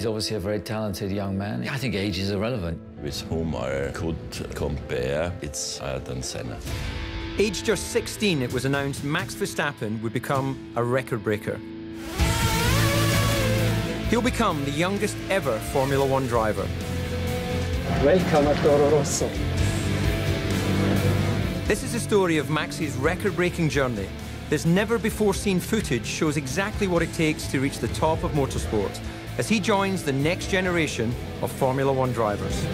He's obviously a very talented young man. I think age is irrelevant. With whom I could compare, it's Ayrton Senna. Aged just 16, it was announced Max Verstappen would become a record breaker. He'll become the youngest ever Formula One driver. Welcome at Toro Rosso. This is the story of Max's record-breaking journey. This never-before-seen footage shows exactly what it takes to reach the top of motorsport as he joins the next generation of Formula One drivers.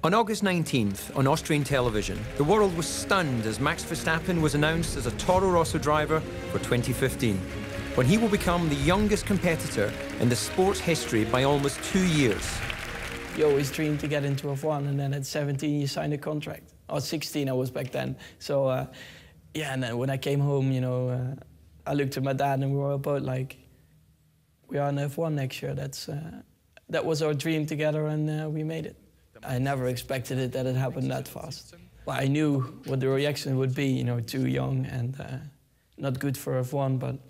On August 19th, on Austrian television, the world was stunned as Max Verstappen was announced as a Toro Rosso driver for 2015, when he will become the youngest competitor in the sport's history by almost 2 years. You always dream to get into F1, and then at 17 you sign a contract. Or 16 I was back then. So, yeah, and then when I came home, you know, I looked at my dad and we were both like, we are in F1 next year. That was our dream together, and we made it. I never expected it that it happened that fast. Well, I knew what the reaction would be, you know, too young and not good for F1, but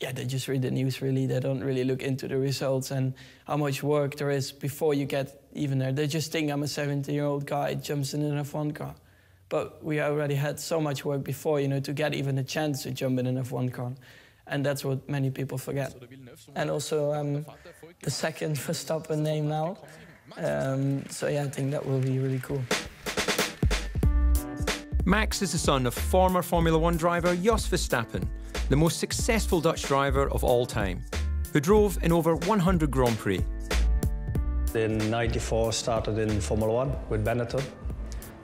yeah, they just read the news really. They don't really look into the results and how much work there is before you get even there. They just think I'm a 17-year-old guy jumps in an F1 car. But we already had so much work before, you know, to get even a chance to jump in an F1 car. And that's what many people forget. And also the second Verstappen name now. So yeah, I think that will be really cool. Max is the son of former Formula One driver Jos Verstappen, the most successful Dutch driver of all time, who drove in over 100 Grand Prix. In '94, started in Formula One with Benetton.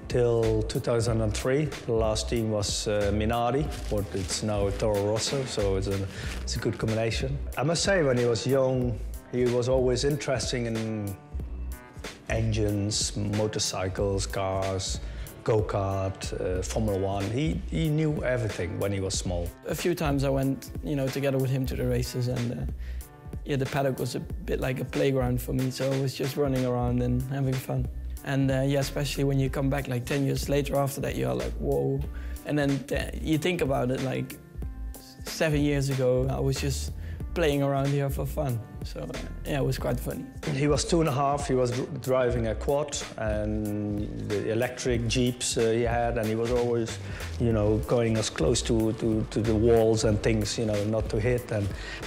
Till 2003, the last team was Minardi, but it's now Toro Rosso, so it's a good combination. I must say, when he was young, he was always interested in engines, motorcycles, cars, go-kart, Formula One. He knew everything when he was small. A few times I went, you know, together with him to the races, and yeah, the paddock was a bit like a playground for me, so I was just running around and having fun. And yeah, especially when you come back like 10 years later after that, you're like, whoa. And then you think about it, like 7 years ago, I was just playing around here for fun. So yeah, it was quite funny. He was 2.5, he was driving a quad and the electric Jeeps he had, and he was always, you know, going as close to the walls and things, you know, not to hit.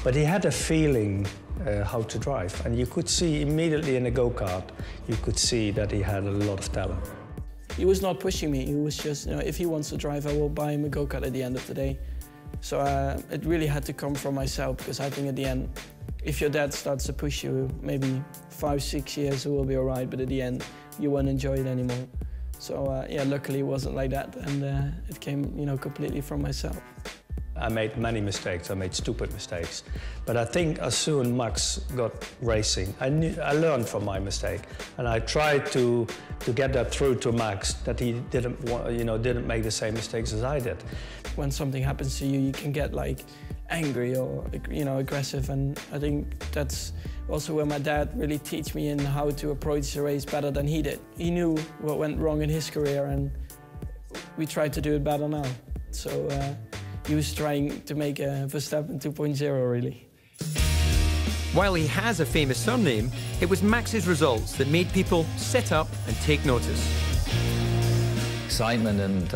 But he had a feeling how to drive, and you could see immediately in a go-kart, you could see that he had a lot of talent. He was not pushing me, he was just, you know, if he wants to drive, I will buy him a go-kart at the end of the day. So it really had to come from myself, because I think at the end, if your dad starts to push you, maybe 5, 6 years, it will be all right, but at the end, you won't enjoy it anymore. So yeah, luckily it wasn't like that, and it came, you know, completely from myself. I made many mistakes, I made stupid mistakes. But I think as soon Max got racing, I learned from my mistake. And I tried to get that through to Max, that he didn't make the same mistakes as I did. When something happens to you, you can get like angry or, you know, aggressive. And I think that's also where my dad really teach me in how to approach the race better than he did. He knew what went wrong in his career, and we tried to do it better now. So he was trying to make a Verstappen 2.0, really. While he has a famous surname, it was Max's results that made people sit up and take notice. Excitement and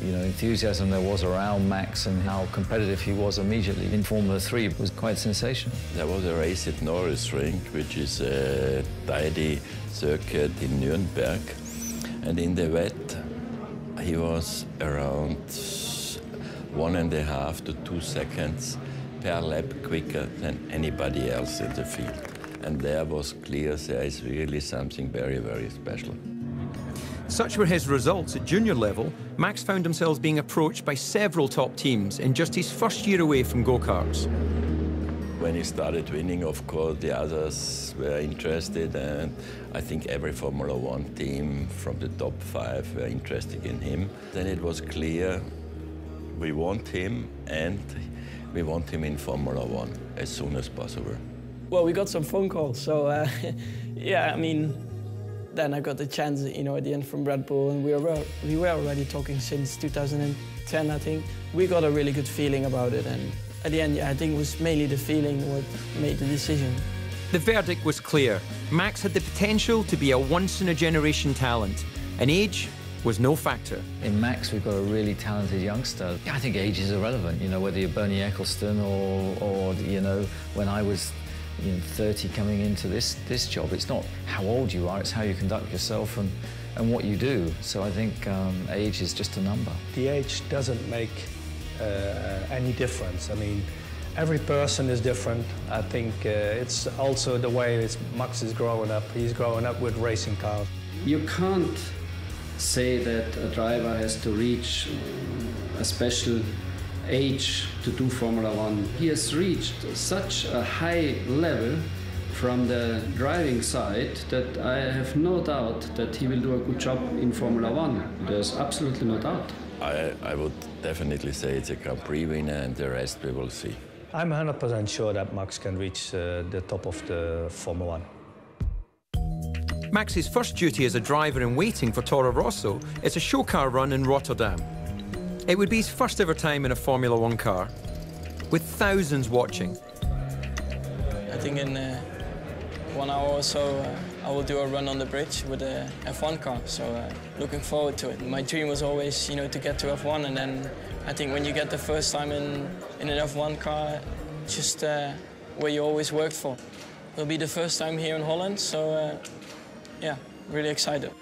you know, enthusiasm there was around Max and how competitive he was immediately in Formula 3 was quite sensational. There was a race at Norrisring, which is a tidy circuit in Nuremberg, and in the wet he was around 1.5 to 2 seconds per lap quicker than anybody else in the field. And there was clear there is really something very, very special. Such were his results at junior level. Max found himself being approached by several top teams in just his first year away from go-karts. When he started winning, of course, the others were interested, and I think every Formula One team from the top 5 were interested in him. Then it was clear we want him, and we want him in Formula One as soon as possible. Well, we got some phone calls, so yeah, I mean, then I got the chance, you know, at the end from Red Bull, and we were already talking since 2010, I think. We got a really good feeling about it, and at the end, yeah, I think it was mainly the feeling what made the decision. The verdict was clear. Max had the potential to be a once-in-a-generation talent, and age was no factor. In Max, we've got a really talented youngster. I think age is irrelevant, you know, whether you're Bernie Ecclestone or you know, when I was 30 coming into this job, it's not how old you are, it's how you conduct yourself and what you do. So I think age is just a number. The age doesn't make any difference. I mean, every person is different. I think it's also the way Max is growing up. He's growing up with racing cars. You can't say that a driver has to reach a special age to do Formula One. He has reached such a high level from the driving side that I have no doubt that he will do a good job in Formula One. There's absolutely no doubt. I would definitely say it's a Grand Prix winner, and the rest we will see. I'm 100% sure that Max can reach the top of the Formula One. Max's first duty as a driver in waiting for Toro Rosso is a show car run in Rotterdam. It would be his first ever time in a Formula One car, with thousands watching. I think in 1 hour or so, I will do a run on the bridge with a F1 car, so looking forward to it. My dream was always, you know, to get to F1, and then I think when you get the first time in an F1 car, just where you always worked for. It'll be the first time here in Holland, so yeah, really excited.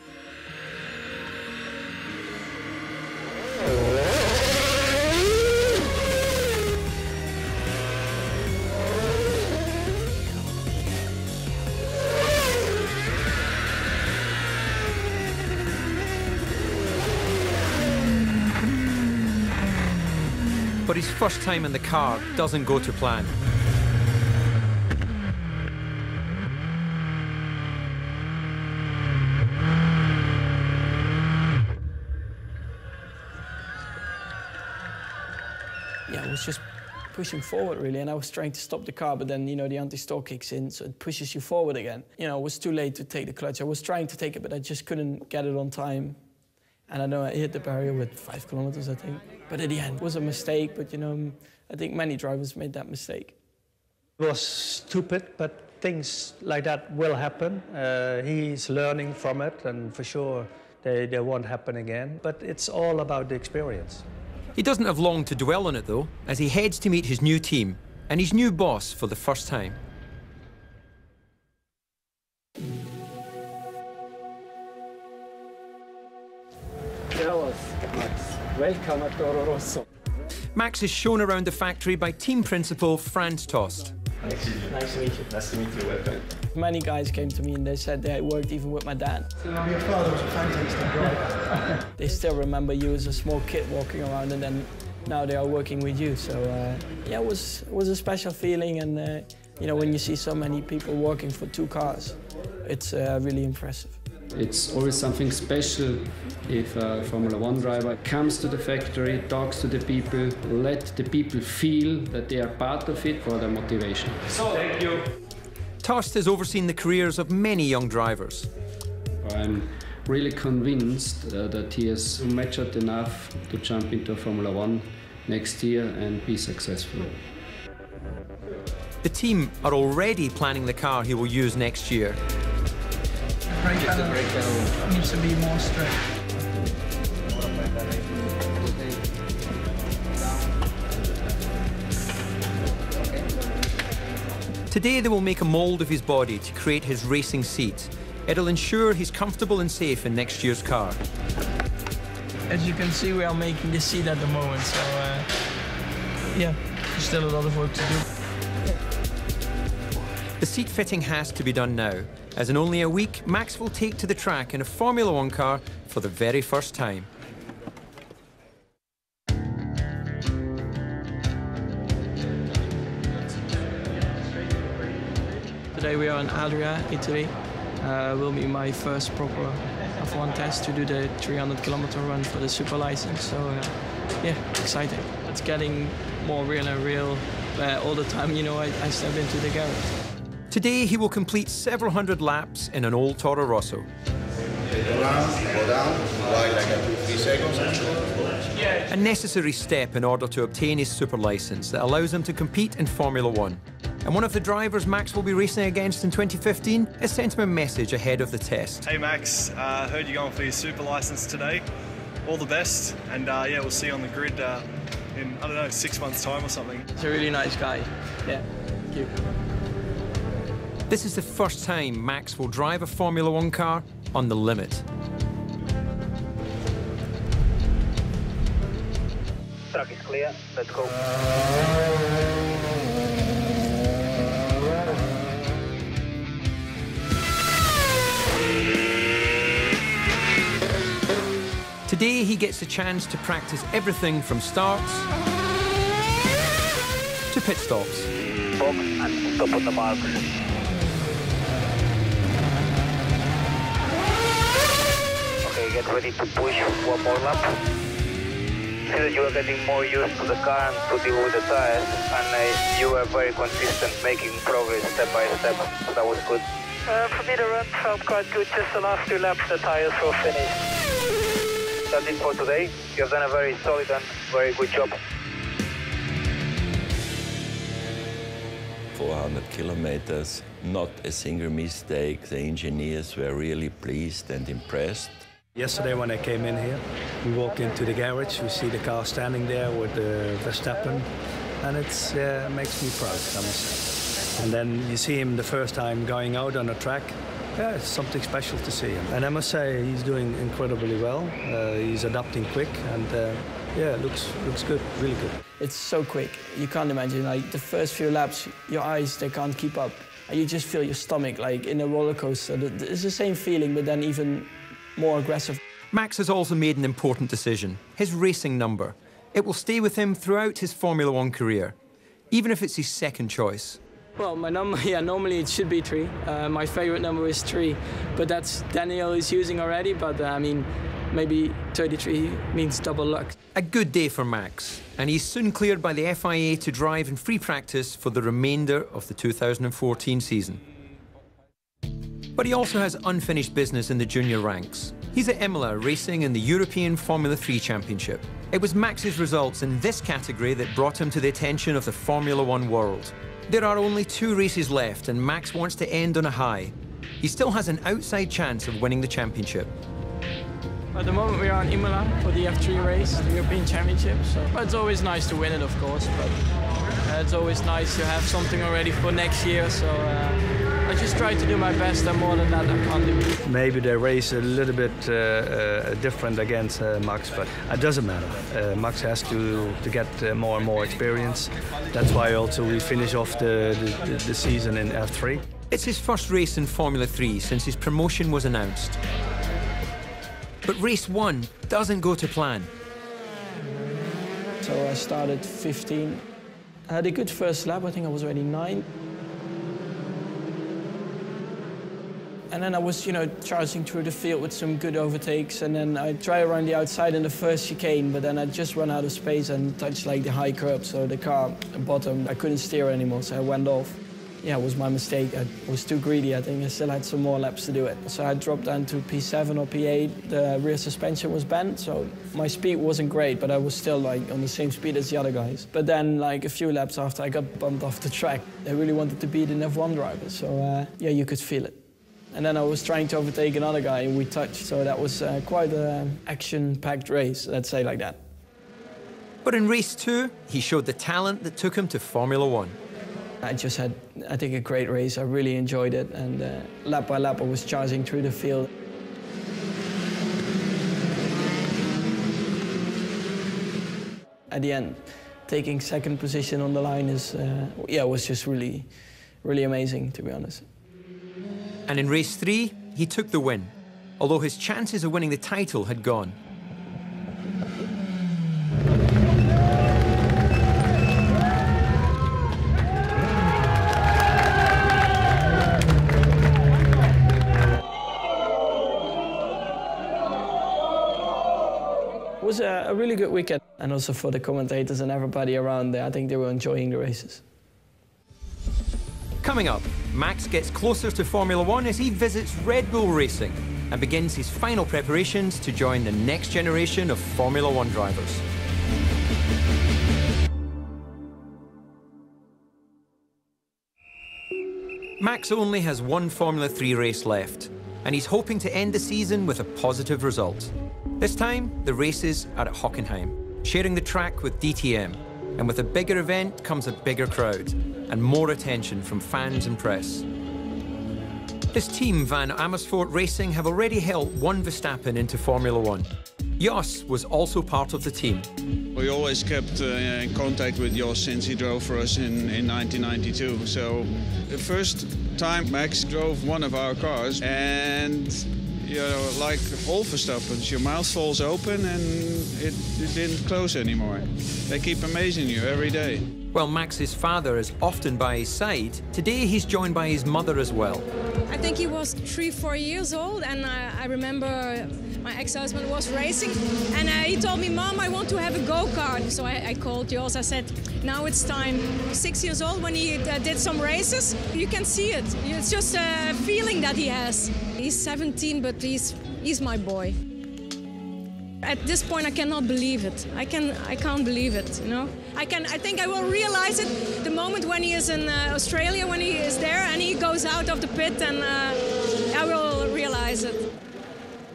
But his first time in the car doesn't go to plan. Yeah, I was just pushing forward, really, and I was trying to stop the car, but then, you know, the anti-stall kicks in, so it pushes you forward again. You know, it was too late to take the clutch. I was trying to take it, but I just couldn't get it on time. And I know I hit the barrier with 5 kilometers, I think. But at the end, it was a mistake, but, you know, I think many drivers made that mistake. It was stupid, but things like that will happen. He's learning from it, and for sure they won't happen again. But it's all about the experience. He doesn't have long to dwell on it, though, as he heads to meet his new team and his new boss for the first time. Max. Welcome at Toro Rosso. Max is shown around the factory by team principal Franz Tost. Nice to meet you. Nice to meet you, welcome. Many guys came to me and they said they worked even with my dad. So your father was a fantastic driver. They still remember you as a small kid walking around, and then now they are working with you. So yeah, it was a special feeling, and you know, when you see so many people working for 2 cars, it's really impressive. It's always something special if a Formula One driver comes to the factory, talks to the people, let the people feel that they are part of it for their motivation. Thank you. Tost has overseen the careers of many young drivers. I'm really convinced that he is matured enough to jump into Formula One next year and be successful. The team are already planning the car he will use next year. The brake pedal needs to be more straight. Today they will make a mould of his body to create his racing seat. It'll ensure he's comfortable and safe in next year's car. As you can see, we are making the seat at the moment, so yeah, there's still a lot of work to do. The seat fitting has to be done now, as in only a week, Max will take to the track in a Formula One car for the very first time. Today we are in Adria, Italy. Will be my first proper F1 test to do the 300-kilometer run for the super license. So yeah, exciting. It's getting more real and real all the time. You know, I step into the garage. Today he will complete several hundred laps in an old Toro Rosso. Go down, wide like 3 seconds. A necessary step in order to obtain his super license that allows him to compete in Formula One. And one of the drivers Max will be racing against in 2015 has sent him a message ahead of the test. Hey Max, heard you're going for your super license today. All the best, and yeah, we'll see you on the grid in, I don't know, 6 months' time or something. He's a really nice guy. Yeah, thank you. This is the first time Max will drive a Formula One car on the limit. Track is clear, let's go. Today he gets the chance to practice everything from starts to pit stops. Box and stop on the mark. Okay, get ready to push one more lap. See that you are getting more used to the car and to deal with the tires, and you are very consistent, making progress step by step, so that was good. For me the run felt quite good, just the last 2 laps the tires were finished. That's it for today. You have done a very solid and very good job. 400 kilometers, not a single mistake. The engineers were really pleased and impressed. Yesterday when I came in here, we walk into the garage, we see the car standing there with Verstappen, and it makes me proud, I must say. And then you see him the first time going out on a track. Yeah, it's something special to see him. And I must say, he's doing incredibly well. He's adapting quick, and yeah, looks good, really good. It's so quick. You can't imagine, like, the first few laps, your eyes, they can't keep up. And you just feel your stomach, like, in a roller coaster. It's the same feeling, but then even more aggressive. Max has also made an important decision, his racing number. It will stay with him throughout his Formula One career, even if it's his second choice. Well, my number, yeah, normally it should be 3. My favorite number is 3, but that's Daniel is using already, but I mean, maybe 33 means double luck. A good day for Max, and he's soon cleared by the FIA to drive in free practice for the remainder of the 2014 season. But he also has unfinished business in the junior ranks. He's at Imola racing in the European Formula 3 Championship. It was Max's results in this category that brought him to the attention of the Formula One world. There are only 2 races left, and Max wants to end on a high. He still has an outside chance of winning the championship. At the moment we are in Imola for the F3 race, the European Championship. So it's always nice to win it, of course, but it's always nice to have something already for next year. So I just try to do my best, and more than that I can't do. Maybe the race a little bit different against Max, but it doesn't matter. Max has to get more and more experience. That's why also we finish off the season in F3. It's his first race in Formula 3 since his promotion was announced. But race 1 doesn't go to plan. So I started 15. I had a good first lap, I think I was already 9. And then I was, you know, charging through the field with some good overtakes, and then I tried around the outside in the first chicane, but then I just ran out of space and touched like the high curb, so the car bottom, I couldn't steer anymore, so I went off. Yeah, it was my mistake. I was too greedy, I think. I still had some more laps to do it. So I dropped down to P7 or P8. The rear suspension was bent, so my speed wasn't great, but I was still like on the same speed as the other guys. But then like a few laps after, I got bumped off the track. They really wanted to beat an F1 driver, so yeah, you could feel it. And then I was trying to overtake another guy, and we touched. So that was quite an action-packed race, let's say like that. But in race 2, he showed the talent that took him to Formula 1. I just had, I think, a great race. I really enjoyed it, and lap by lap I was charging through the field. At the end, taking second position on the line is, yeah, was just really, really amazing, to be honest. And in race 3, he took the win, although his chances of winning the title had gone. It was a really good weekend, and also for the commentators and everybody around there. I think they were enjoying the races. Coming up, Max gets closer to Formula One as he visits Red Bull Racing and begins his final preparations to join the next generation of Formula One drivers. Max only has one Formula 3 race left, and he's hoping to end the season with a positive result. This time, the races are at Hockenheim, sharing the track with DTM. And with a bigger event comes a bigger crowd and more attention from fans and press. This team, Van Amersfoort Racing, have already helped one Verstappen into Formula One. Jos was also part of the team. We always kept in contact with Jos since he drove for us in 1992. So the first time Max drove one of our cars, and you know, like all Verstappens, your mouth falls open and it didn't close anymore. They keep amazing you every day. While Max's father is often by his side, today he's joined by his mother as well. I think he was 3-4 years old, and I remember my ex-husband was racing, and he told me, "Mom, I want to have a go-kart." So I called Jos. I said, "Now it's time." 6 years old, when he did some races, you can see it. It's just a feeling that he has. He's 17, but he's my boy. At this point, I cannot believe it. I can't believe it, you know. I think I will realize it the moment when he is in Australia, when he is there and he goes out of the pit, and I will realize it.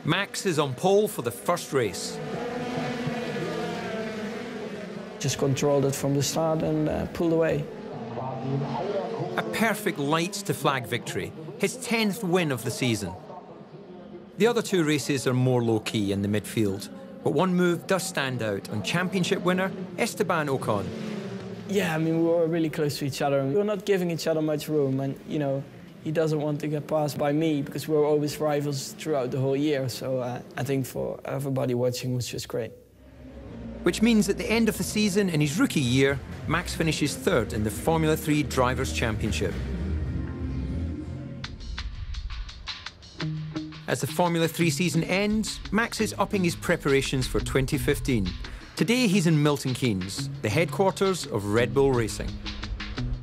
Max is on pole for the first race. Just controlled it from the start and pulled away. A perfect lights to flag victory, his 10th win of the season. The other two races are more low-key in the midfield, but one move does stand out on championship winner Esteban Ocon. Yeah, I mean, we were really close to each other. We were not giving each other much room, and, you know, he doesn't want to get passed by me because we were always rivals throughout the whole year. So I think for everybody watching it was just great. Which means at the end of the season, in his rookie year, Max finishes third in the Formula 3 Drivers' Championship. As the Formula 3 season ends, Max is upping his preparations for 2015. Today he's in Milton Keynes, the headquarters of Red Bull Racing.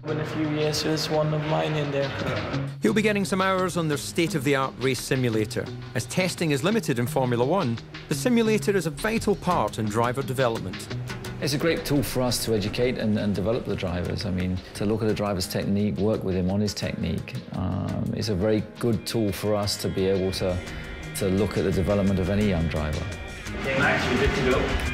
In a few years, there's one of mine in there. He'll be getting some hours on their state-of-the-art race simulator. As testing is limited in Formula One, the simulator is a vital part in driver development. It's a great tool for us to educate and develop the drivers. I mean, to look at a driver's technique, work with him on his technique. It's a very good tool for us to be able to look at the development of any young driver. Okay, Max, you're good to go.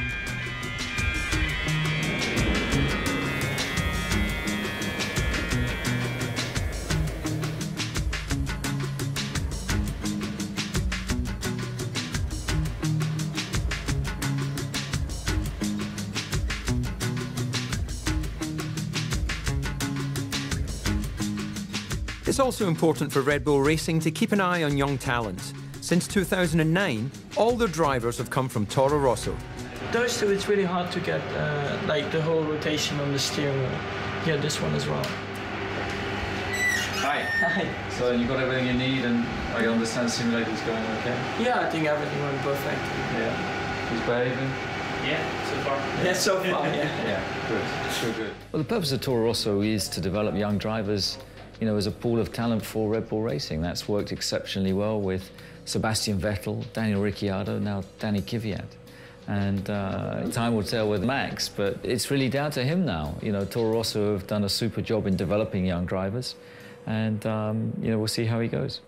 It's also important for Red Bull Racing to keep an eye on young talent. Since 2009, all their drivers have come from Toro Rosso. Those two, it's really hard to get like the whole rotation on the steering wheel. Yeah, this one as well. Hi. Hi. So you got everything you need, and I understand the simulator's going okay? Yeah, I think everything went perfect. Yeah. He's behaving? Yeah, so far. Yeah, so far, yeah. Yeah, good. So good. Well, the purpose of Toro Rosso is to develop young drivers, you know, as a pool of talent for Red Bull Racing. That's worked exceptionally well with Sebastian Vettel, Daniel Ricciardo, now Danny Kvyat. And time will tell with Max, but it's really down to him now. You know, Toro Rosso have done a super job in developing young drivers, and, you know, we'll see how he goes.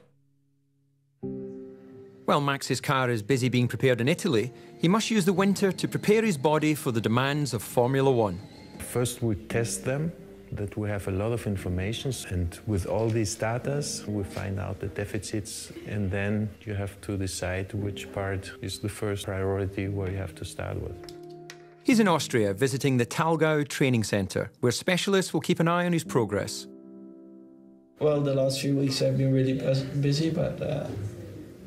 While Max's car is busy being prepared in Italy, he must use the winter to prepare his body for the demands of Formula One. First we test them, that we have a lot of information, and with all these data we find out the deficits, and then you have to decide which part is the first priority where you have to start with. He's in Austria visiting the Thalgau training centre, where specialists will keep an eye on his progress. Well, the last few weeks have been really busy, but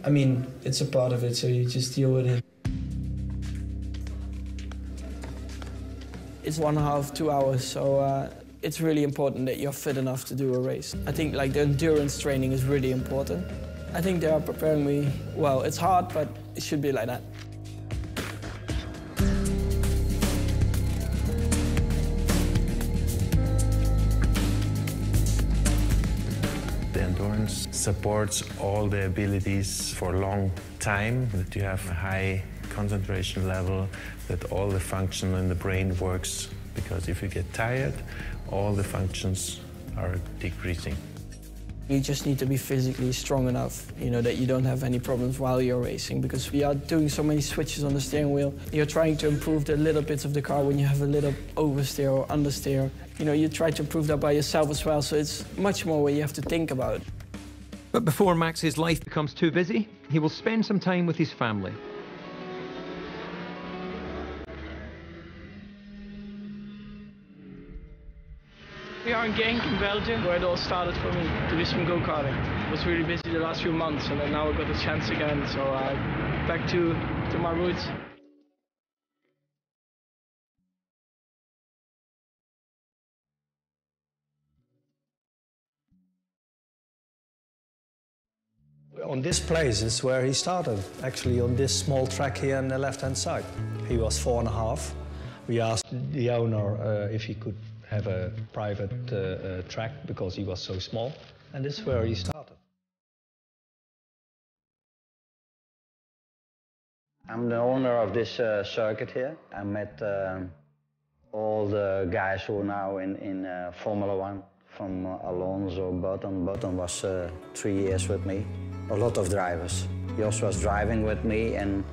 I mean, it's a part of it, so you just deal with it. It's 1.5, 2 hours, so it's really important that you're fit enough to do a race. I think like the endurance training is really important. I think they are preparing me well. It's hard, but it should be like that. supports all the abilities for a long time, that you have a high concentration level, that all the function in the brain works, because if you get tired, all the functions are decreasing. You just need to be physically strong enough, you know, that you don't have any problems while you're racing, because we are doing so many switches on the steering wheel. You're trying to improve the little bits of the car when you have a little oversteer or understeer. You know, you try to improve that by yourself as well, so it's much more what you have to think about. But before Max's life becomes too busy, he will spend some time with his family. We are in Genk in Belgium, where it all started for me, to do some go-karting. I was really busy the last few months, and then now I got a chance again, so back to my roots. On this place is where he started, actually on this small track here on the left-hand side. He was 4.5. We asked the owner if he could have a private track because he was so small, and this is where he started. I'm the owner of this circuit here. I met all the guys who are now in Formula One, from Alonso, Button. Button was 3 years with me. A lot of drivers. Jos was driving with me, and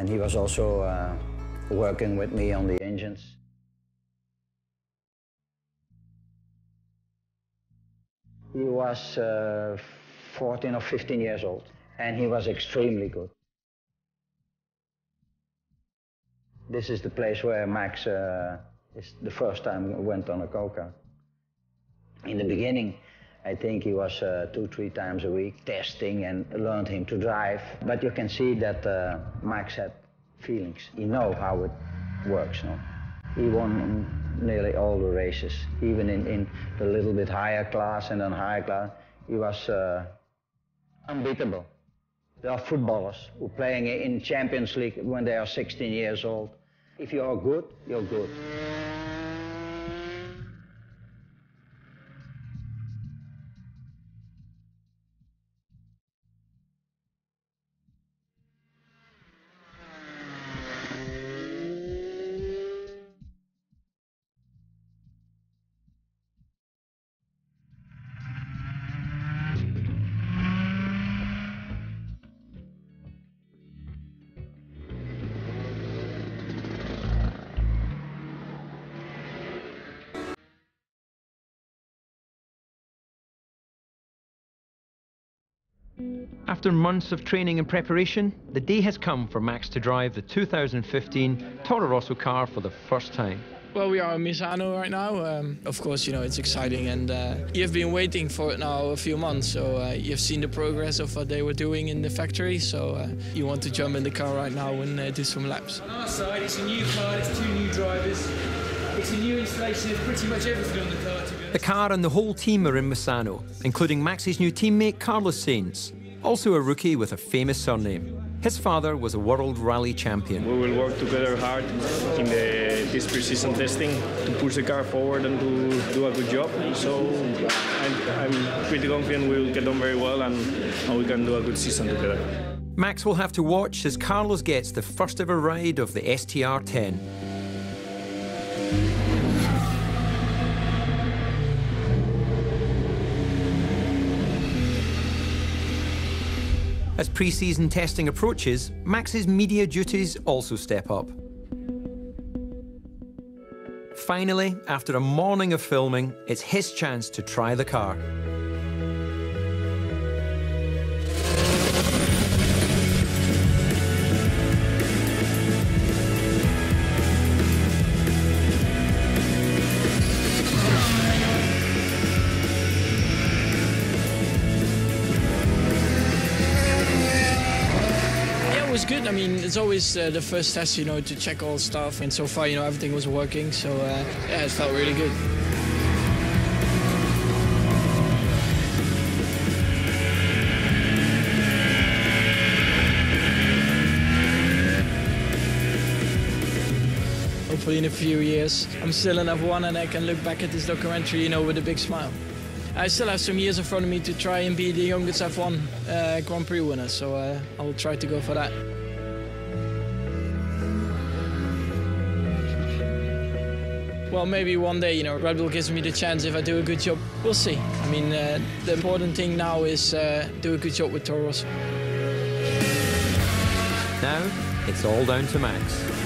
he was also working with me on the engines. He was 14 or 15 years old, and he was extremely good. This is the place where Max is the first time went on a go-kart. In the beginning, I think he was 2-3 times a week testing and learned him to drive. But you can see that Max had feelings. He knows how it works. No? He won nearly all the races, even in the little bit higher class and then higher class. He was unbeatable. There are footballers who are playing in Champions League when they are 16 years old. If you are good, you're good. After months of training and preparation, the day has come for Max to drive the 2015 Toro Rosso car for the first time. Well, we are in Misano right now. Of course, you know, it's exciting, and you've been waiting for it now a few months, so you've seen the progress of what they were doing in the factory, so you want to jump in the car right now and do some laps. On our side, it's a new car, it's 2 new drivers, it's a new installation of pretty much everything on the car, to be honest. The car and the whole team are in Misano, including Max's new teammate Carlos Sainz, also a rookie with a famous surname. His father was a world rally champion. We will work together hard in this pre-season testing to push the car forward and to do a good job. So I'm pretty confident we will get on very well and we can do a good season together. Max will have to watch as Carlos gets the first ever ride of the STR10. As pre-season testing approaches, Max's media duties also step up. Finally, after a morning of filming, it's his chance to try the car. Good. I mean, it's always the first test, you know, to check all stuff, and so far, you know, everything was working, so yeah, it felt really good. Hopefully in a few years, I'm still in F1 and I can look back at this documentary, you know, with a big smile. I still have some years in front of me to try and be the youngest F1 Grand Prix winner, so I will try to go for that. Well, maybe one day, Red Bull gives me the chance if I do a good job. We'll see. I mean, the important thing now is do a good job with Toro Rosso. Now, it's all down to Max.